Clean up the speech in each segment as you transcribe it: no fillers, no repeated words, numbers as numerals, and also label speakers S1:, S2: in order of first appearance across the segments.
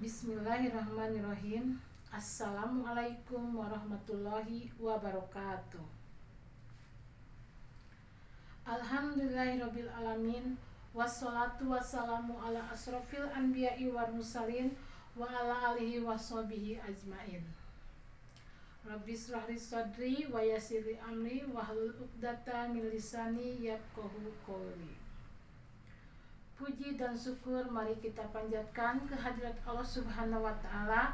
S1: Bismillahirrahmanirrahim. Assalamualaikum warahmatullahi wabarakatuh. Alhamdulillahirabbil alamin. Wassalatu wassalamu ala asrofil anbiya'i wal mursalin wa ala alihi washabihi ajmain. Rabbi shrah li sadri wa yassir li amri wahlul 'uqdatam min lisani yafqahu qawli. Puji dan syukur mari kita panjatkan kehadirat Allah Subhanahu wa Ta'ala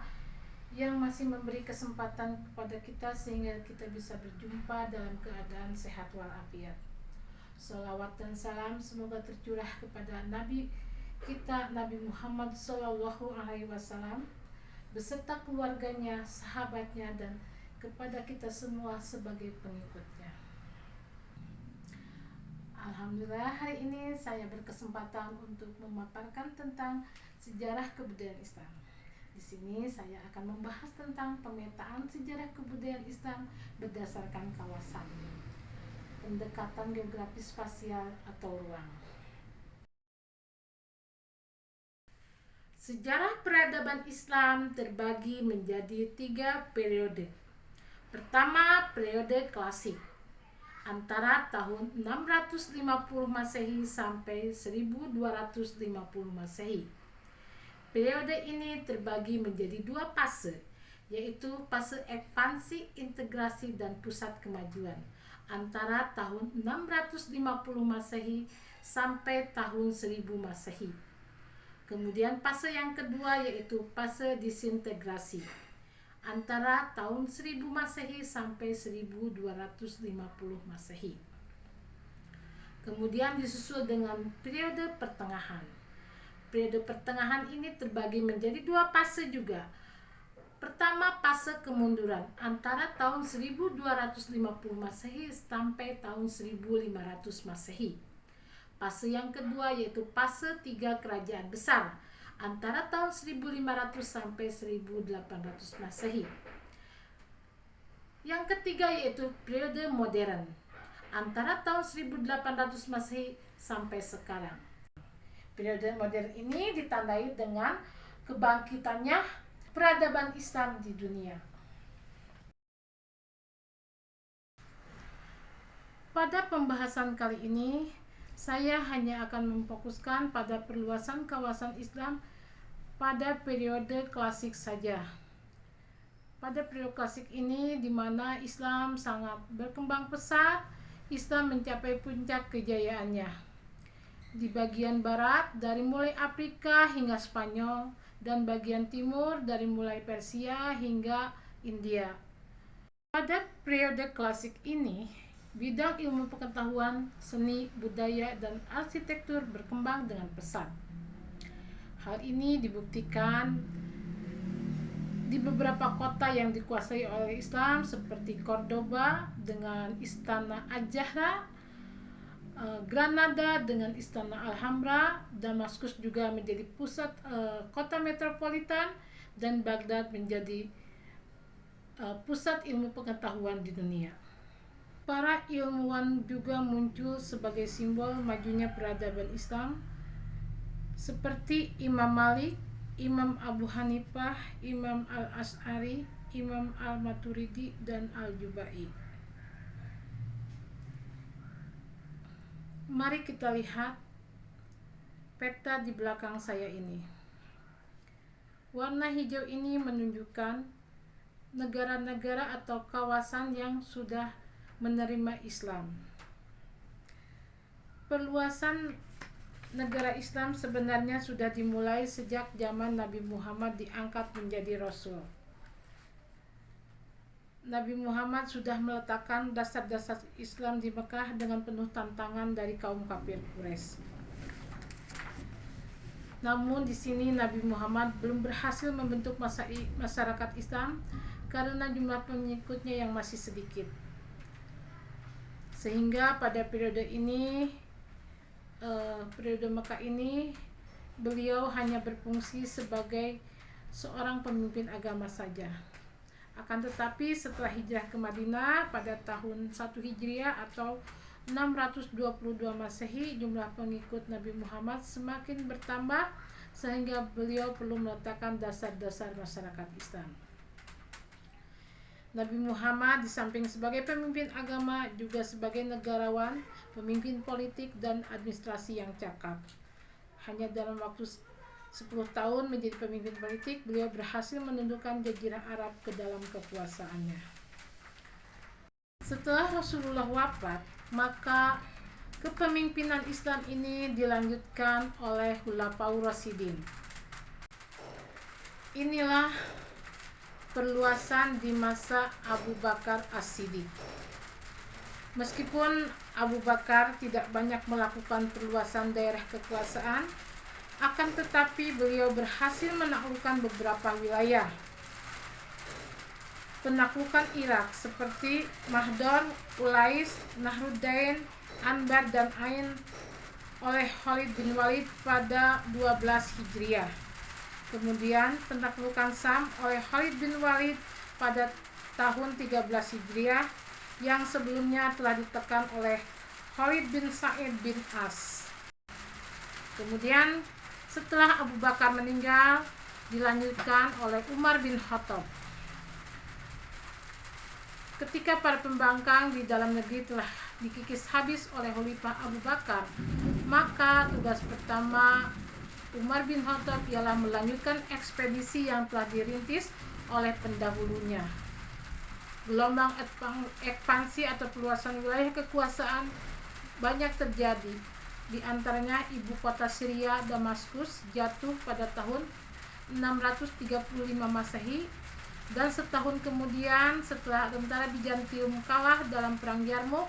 S1: yang masih memberi kesempatan kepada kita sehingga kita bisa berjumpa dalam keadaan sehat walafiat. Salawat dan salam semoga tercurah kepada Nabi kita Nabi Muhammad Sallallahu Alaihi Wasallam beserta keluarganya, sahabatnya, dan kepada kita semua sebagai pengikutnya. Alhamdulillah, hari ini saya berkesempatan untuk memaparkan tentang sejarah kebudayaan Islam. Di sini saya akan membahas tentang pemetaan sejarah kebudayaan Islam berdasarkan kawasan, pendekatan geografis spasial atau ruang. Sejarah peradaban Islam terbagi menjadi 3 periode. Pertama, periode klasik antara tahun 650 Masehi sampai 1250 Masehi. Periode ini terbagi menjadi 2 fase, yaitu fase ekspansi, integrasi, dan pusat kemajuan antara tahun 650 Masehi sampai tahun 1000 Masehi. Kemudian fase yang kedua yaitu fase disintegrasi antara tahun 1000 Masehi sampai 1250 Masehi. Kemudian disusul dengan periode pertengahan. Periode pertengahan ini terbagi menjadi 2 fase juga. Pertama, fase kemunduran antara tahun 1250 Masehi sampai tahun 1500 Masehi. Fase yang kedua yaitu fase 3 kerajaan besar antara tahun 1500 sampai 1800 Masehi. Yang ketiga yaitu periode modern antara tahun 1800 Masehi sampai sekarang. Periode modern ini ditandai dengan kebangkitannya peradaban Islam di dunia. Pada pembahasan kali ini, saya hanya akan memfokuskan pada perluasan kawasan Islam pada periode klasik saja. Pada periode klasik ini, di mana Islam sangat berkembang pesat, Islam mencapai puncak kejayaannya. Di bagian barat, dari mulai Afrika hingga Spanyol, dan bagian timur dari mulai Persia hingga India. Pada periode klasik ini, bidang ilmu pengetahuan, seni, budaya, dan arsitektur berkembang dengan pesat. Hal ini dibuktikan di beberapa kota yang dikuasai oleh Islam seperti Cordoba dengan Istana Al-Jahra, Granada dengan Istana Alhambra, Damaskus juga menjadi pusat kota metropolitan, dan Baghdad menjadi pusat ilmu pengetahuan di dunia. Para ilmuwan juga muncul sebagai simbol majunya peradaban Islam seperti Imam Malik, Imam Abu Hanifah, Imam Al-Asy'ari, Imam Al-Maturidi, dan Al-Jubai. Mari kita lihat peta di belakang saya ini. Warna hijau ini menunjukkan negara-negara atau kawasan yang sudah menerima Islam. Perluasan negara Islam sebenarnya sudah dimulai sejak zaman Nabi Muhammad diangkat menjadi Rasul. Nabi Muhammad sudah meletakkan dasar-dasar Islam di Mekah dengan penuh tantangan dari kaum kafir Quraisy. Namun di sini Nabi Muhammad belum berhasil membentuk masyarakat Islam karena jumlah pengikutnya yang masih sedikit. Sehingga pada periode ini, periode Mekah ini, beliau hanya berfungsi sebagai seorang pemimpin agama saja. Akan tetapi setelah hijrah ke Madinah pada tahun 1 Hijriah atau 622 Masehi, jumlah pengikut Nabi Muhammad semakin bertambah sehingga beliau perlu meletakkan dasar-dasar masyarakat Islam. Nabi Muhammad di samping sebagai pemimpin agama juga sebagai negarawan, pemimpin politik dan administrasi yang cakap. Hanya dalam waktu 10 tahun menjadi pemimpin politik, beliau berhasil menundukkan Jazirah Arab ke dalam kekuasaannya. Setelah Rasulullah wafat, maka kepemimpinan Islam ini dilanjutkan oleh Khulafaur Rasyidin. Inilah perluasan di masa Abu Bakar As-Siddiq. Meskipun Abu Bakar tidak banyak melakukan perluasan daerah kekuasaan, akan tetapi beliau berhasil menaklukkan beberapa wilayah. Penaklukan Irak seperti Mahdor, Ulais, Nahrudain, Anbar, dan Ain oleh Khalid bin Walid pada 12 Hijriah. Kemudian penaklukan Sam oleh Khalid bin Walid pada tahun 13 Hijriah yang sebelumnya telah ditekan oleh Khalid bin Sa'id bin As. Kemudian setelah Abu Bakar meninggal, dilanjutkan oleh Umar bin Khattab. Ketika para pembangkang di dalam negeri telah dikikis habis oleh Khalifah Abu Bakar, maka tugas pertama Umar bin Khattab ialah melanjutkan ekspedisi yang telah dirintis oleh pendahulunya. Gelombang ekspansi atau perluasan wilayah kekuasaan banyak terjadi. Di antaranya ibu kota Syria, Damaskus, jatuh pada tahun 635 Masehi, dan setahun kemudian setelah tentara Bizantium kalah dalam perang Yarmouk,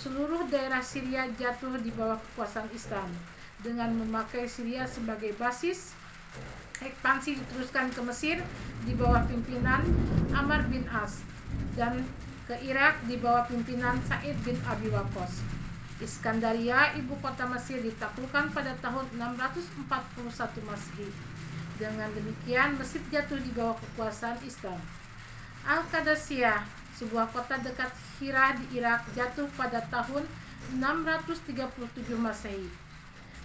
S1: seluruh daerah Syria jatuh di bawah kekuasaan Islam. Dengan memakai Syria sebagai basis, ekspansi diteruskan ke Mesir di bawah pimpinan Amr bin As dan ke Irak di bawah pimpinan Sa'id bin Abi Waqqas. Iskandaria, ibu kota Mesir, ditaklukkan pada tahun 641 Masehi. Dengan demikian, Mesir jatuh di bawah kekuasaan Islam. Al-Qadasiyah, sebuah kota dekat Hira di Irak, jatuh pada tahun 637 Masehi.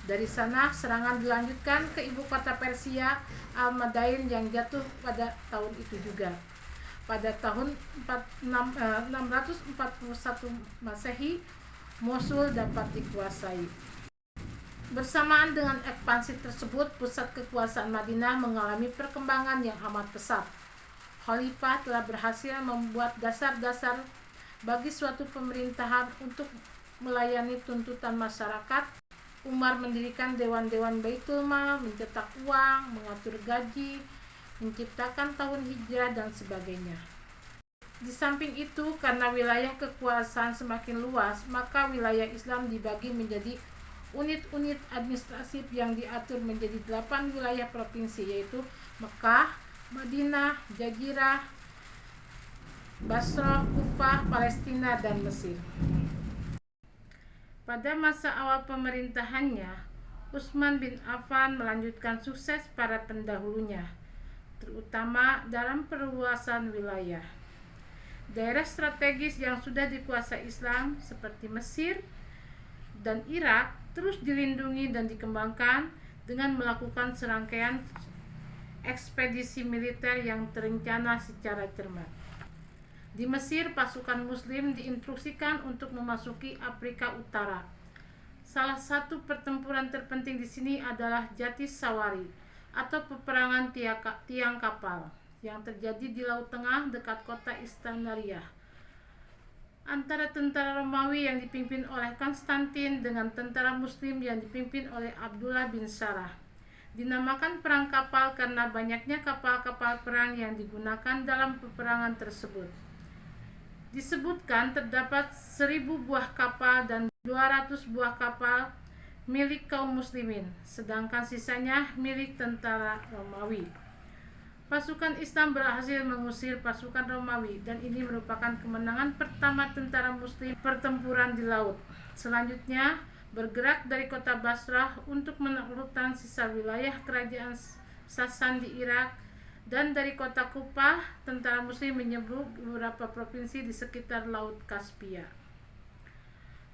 S1: Dari sana, serangan dilanjutkan ke ibu kota Persia, Al-Madain, yang jatuh pada tahun itu juga. Pada tahun 641 Masehi, Mosul dapat dikuasai. Bersamaan dengan ekspansi tersebut, pusat kekuasaan Madinah mengalami perkembangan yang amat pesat. Khalifah telah berhasil membuat dasar-dasar bagi suatu pemerintahan untuk melayani tuntutan masyarakat. Umar mendirikan dewan-dewan Baitul Mal, mencetak uang, mengatur gaji, menciptakan tahun hijrah, dan sebagainya. Di samping itu, karena wilayah kekuasaan semakin luas, maka wilayah Islam dibagi menjadi unit-unit administratif yang diatur menjadi 8 wilayah provinsi, yaitu Mekah, Madinah, Jazirah, Basrah, Kufah, Palestina, dan Mesir. Pada masa awal pemerintahannya, Utsman bin Affan melanjutkan sukses para pendahulunya, terutama dalam perluasan wilayah. Daerah strategis yang sudah dikuasai Islam seperti Mesir dan Irak terus dilindungi dan dikembangkan dengan melakukan serangkaian ekspedisi militer yang terencana secara cermat. Di Mesir, pasukan Muslim diinstruksikan untuk memasuki Afrika Utara. Salah satu pertempuran terpenting di sini adalah Jatis Sawari atau peperangan tiang kapal yang terjadi di Laut Tengah dekat kota Iskandariah antara tentara Romawi yang dipimpin oleh Konstantin dengan tentara Muslim yang dipimpin oleh Abdullah bin Sarah. Dinamakan perang kapal karena banyaknya kapal-kapal perang yang digunakan dalam peperangan tersebut. Disebutkan terdapat 1000 buah kapal dan 200 buah kapal milik kaum muslimin, sedangkan sisanya milik tentara Romawi. Pasukan Islam berhasil mengusir pasukan Romawi dan ini merupakan kemenangan pertama tentara muslim pertempuran di laut. Selanjutnya, bergerak dari kota Basrah untuk menaklukkan sisa wilayah kerajaan Sasan di Irak, dan dari kota Kufah, tentara muslim menyebrang beberapa provinsi di sekitar Laut Kaspia.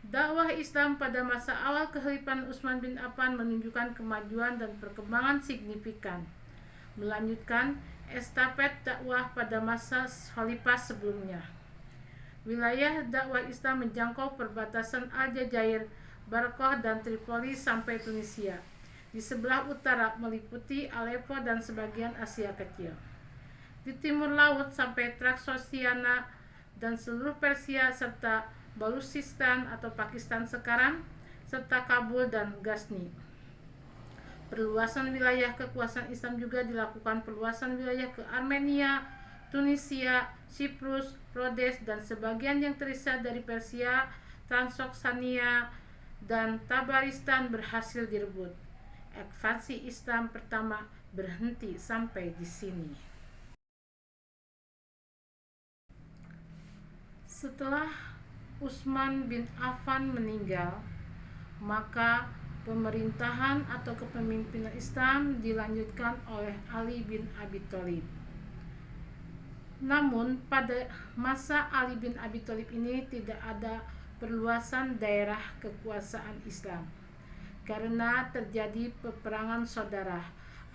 S1: Dakwah Islam pada masa awal kekhalifahan Utsman bin Affan menunjukkan kemajuan dan perkembangan signifikan, melanjutkan estafet dakwah pada masa khalifah sebelumnya. Wilayah dakwah Islam menjangkau perbatasan Aljazair, Barqah dan Tripoli sampai Tunisia. Di sebelah utara meliputi Aleppo dan sebagian Asia Kecil. Di timur laut sampai Transjordania dan seluruh Persia serta Baluchistan atau Pakistan sekarang, serta Kabul dan Ghazni. Perluasan wilayah kekuasaan Islam juga dilakukan perluasan wilayah ke Armenia, Tunisia, Siprus, Rhodes, dan sebagian yang tersisa dari Persia, Transjordania, dan Tabaristan berhasil direbut. Ekspansi Islam pertama berhenti sampai di sini. Setelah Utsman bin Affan meninggal, maka pemerintahan atau kepemimpinan Islam dilanjutkan oleh Ali bin Abi Thalib. Namun pada masa Ali bin Abi Thalib ini tidak ada perluasan daerah kekuasaan Islam karena terjadi peperangan saudara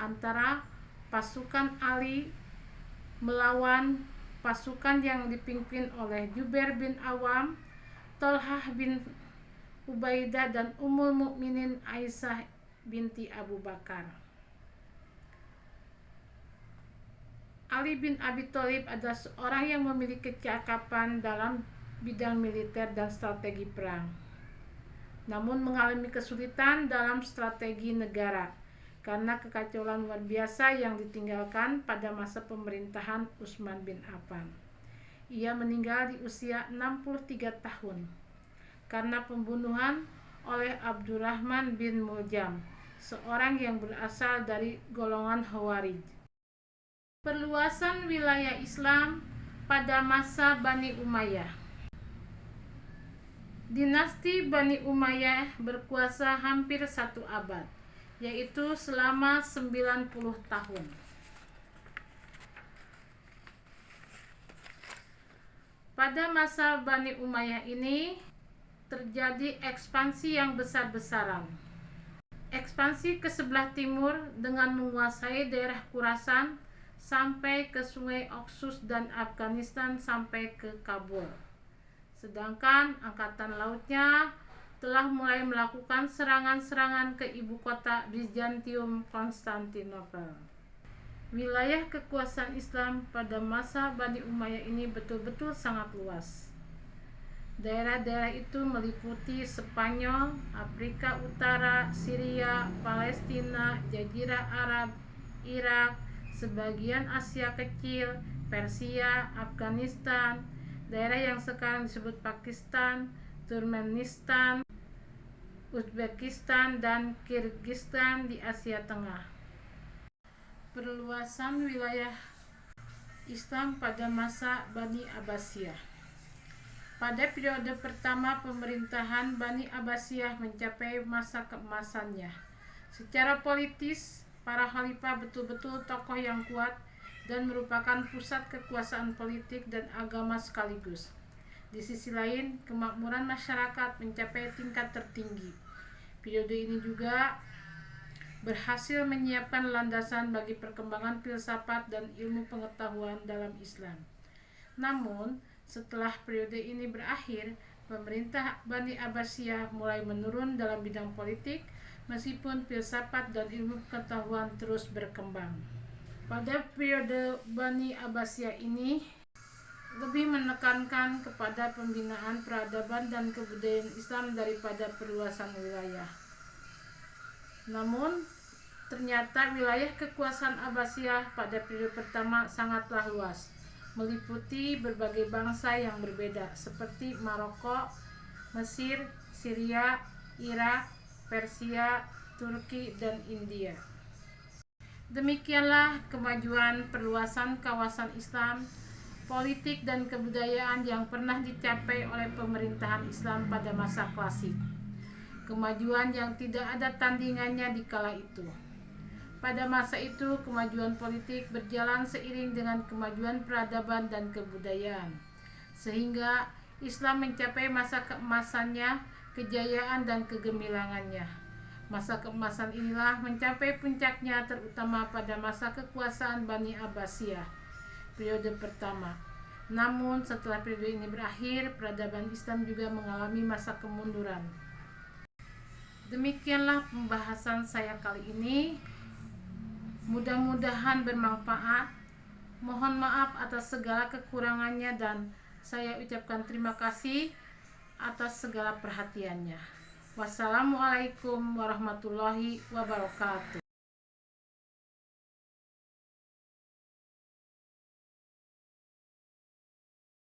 S1: antara pasukan Ali melawan pasukan yang dipimpin oleh Jubair bin Awam, Thalhah bin Ubaidah dan Ummul Mukminin Aisyah binti Abu Bakar. Ali bin Abi Thalib adalah seorang yang memiliki kecakapan dalam bidang militer dan strategi perang, namun mengalami kesulitan dalam strategi negara karena kekacauan luar biasa yang ditinggalkan pada masa pemerintahan Utsman bin Affan. Ia meninggal di usia 63 tahun karena pembunuhan oleh Abdurrahman bin Muljam, seorang yang berasal dari golongan Khawarij. Perluasan wilayah Islam pada masa Bani Umayyah. Dinasti Bani Umayyah berkuasa hampir 1 abad, yaitu selama 90 tahun. Pada masa Bani Umayyah ini terjadi ekspansi yang besar-besaran. Ekspansi ke sebelah timur dengan menguasai daerah Khurasan sampai ke Sungai Oxus dan Afghanistan sampai ke Kabul. Sedangkan angkatan lautnya telah mulai melakukan serangan-serangan ke ibu kota Bizantium, Konstantinopel. Wilayah kekuasaan Islam pada masa Bani Umayyah ini betul-betul sangat luas. Daerah-daerah itu meliputi Spanyol, Afrika Utara, Syria, Palestina, Jazirah Arab, Irak, sebagian Asia Kecil, Persia, Afghanistan, daerah yang sekarang disebut Pakistan, Turkmenistan, Uzbekistan, dan Kirgistan di Asia Tengah. Perluasan wilayah Islam pada masa Bani Abbasiyah. Pada periode pertama pemerintahan Bani Abbasiyah mencapai masa keemasannya. Secara politis, para khalifah betul-betul tokoh yang kuat dan merupakan pusat kekuasaan politik dan agama sekaligus. Di sisi lain, kemakmuran masyarakat mencapai tingkat tertinggi. Periode ini juga berhasil menyiapkan landasan bagi perkembangan filsafat dan ilmu pengetahuan dalam Islam. Namun, setelah periode ini berakhir, pemerintah Bani Abbasiyah mulai menurun dalam bidang politik, meskipun filsafat dan ilmu pengetahuan terus berkembang. Pada periode Bani Abbasiyah ini lebih menekankan kepada pembinaan peradaban dan kebudayaan Islam daripada perluasan wilayah. Namun, ternyata wilayah kekuasaan Abbasiyah pada periode pertama sangatlah luas, meliputi berbagai bangsa yang berbeda seperti Maroko, Mesir, Syria, Irak, Persia, Turki, dan India. Demikianlah kemajuan perluasan kawasan Islam, politik dan kebudayaan yang pernah dicapai oleh pemerintahan Islam pada masa klasik. Kemajuan yang tidak ada tandingannya di kala itu. Pada masa itu, kemajuan politik berjalan seiring dengan kemajuan peradaban dan kebudayaan, sehingga Islam mencapai masa keemasannya kejayaan dan kegemilangannya. Masa keemasan inilah mencapai puncaknya terutama pada masa kekuasaan Bani Abbasiyah, periode pertama. Namun setelah periode ini berakhir, peradaban Islam juga mengalami masa kemunduran. Demikianlah pembahasan saya kali ini. Mudah-mudahan bermanfaat. Mohon maaf atas segala kekurangannya dan saya ucapkan terima kasih atas segala perhatiannya. Wassalamualaikum warahmatullahi wabarakatuh.